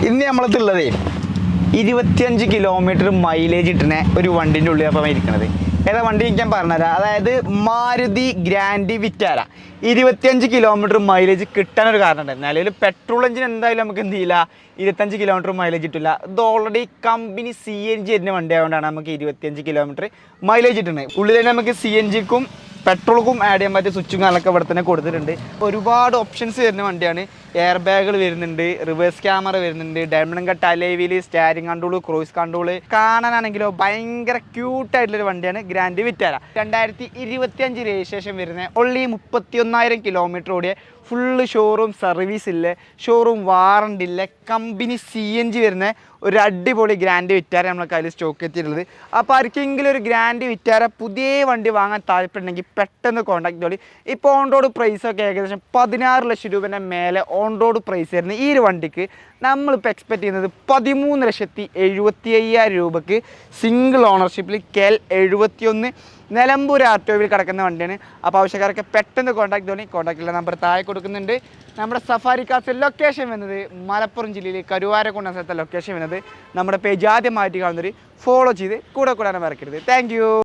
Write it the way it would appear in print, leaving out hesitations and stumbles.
ഇന്ന് നമ്മളത്തുള്ളതേ 25 kilometre mileage കിട്ടുന്ന ഒരു വണ്ടിൻ്റെ ഉള്ളിൽ അപ്പം ഇരിക്കണത്. ഏതാ വണ്ടി ഞാൻ പറഞ്ഞുതരാം. അതായത് Maruti Grand Vitara 25 kilometre mileage കിട്ടാനൊരു കാരണമുണ്ട്. നിലവിൽ പെട്രോൾ എഞ്ചിൻ എന്തായാലും നമുക്ക് എന്ത് ചെയ്യില്ല, 25 കിലോമീറ്റർ മൈലേജ് കിട്ടില്ല. ഇത് ഓൾറെഡി കമ്പനി CNG വരുന്ന വണ്ടി ആയതുകൊണ്ടാണ് നമുക്ക് 25 കിലോമീറ്റർ മൈലേജ് കിട്ടുന്നത്. ഉള്ളിൽ തന്നെ നമുക്ക് CNGക്കും പെട്രോൾക്കും ആഡ് ചെയ്യാൻ പറ്റിയ സ്വിച്ചും കാലൊക്കെ ഇവിടെ തന്നെ കൊടുത്തിട്ടുണ്ട്. ഒരുപാട് ഓപ്ഷൻസ് വരുന്ന വണ്ടിയാണ്. എയർ ബാഗുകൾ വരുന്നുണ്ട്, റിവേഴ്സ് ക്യാമറ വരുന്നുണ്ട്, diamond cut alloy, steering control, cruise control. കാണാനാണെങ്കിലോ ഭയങ്കര ക്യൂട്ടായിട്ടുള്ളൊരു വണ്ടിയാണ് ഗ്രാൻഡ് വിറ്റാര. 2025 രജിസ്ട്രേഷൻ വരുന്ന ഓൺലി 31,000 കിലോമീറ്റർ ഓടിയ ഫുള്ള് ഷോറൂം സർവീസ് ഇല്ല, ഷോറൂം വാറണ്ടി ഇല്ല, കമ്പനി CNG വരുന്ന ഒരു അടിപൊളി ഗ്രാൻഡ് വിറ്റാര നമ്മളെ കയ്യിൽ സ്റ്റോക്ക് എത്തിയിട്ടുള്ളത്. അപ്പോൾ ആർക്കെങ്കിലും ഒരു ഗ്രാൻഡ് വിറ്റാര പുതിയ വണ്ടി വാങ്ങാൻ താല്പര്യമുണ്ടെങ്കിൽ പെട്ടെന്ന് കോൺടാക്ട് ചെയ്തോളി. ഇപ്പോൾ ഓൺ റോഡ് പ്രൈസൊക്കെ ഏകദേശം 16 ലക്ഷം രൂപേൻ്റെ മേലെ ഓൺ റോഡ് പ്രൈസ് വരുന്ന ഈ ഒരു വണ്ടിക്ക് നമ്മളിപ്പോൾ എക്സ്പെക്ട് ചെയ്യുന്നത് 13,75,000 രൂപക്ക് സിംഗിൾ ഓണർഷിപ്പിൽ KL 71 നിലമ്പൂർ RTOയിൽ കിടക്കുന്ന വണ്ടിയാണ്. അപ്പോൾ ആവശ്യക്കാരൊക്കെ പെട്ടെന്ന് കോൺടാക്ട് ചെയ്തോളി. കോൺടാക്റ്റുള്ള നമ്പർ താഴെ കൊടുക്കുന്നുണ്ട്. നമ്മുടെ സഫാരി കാർസ് ലൊക്കേഷൻ വരുന്നത് മലപ്പുറം ജില്ലയിൽ കരുവാരക്കുണ്ട് സ്ഥലത്തെ ലൊക്കേഷൻ വരുന്നത്. നമ്മുടെ പേജ് ആദ്യമായിട്ട് കാണുന്നവർ ഫോളോ ചെയ്ത് കൂടെ കൂടാനും മറക്കരുത്. താങ്ക്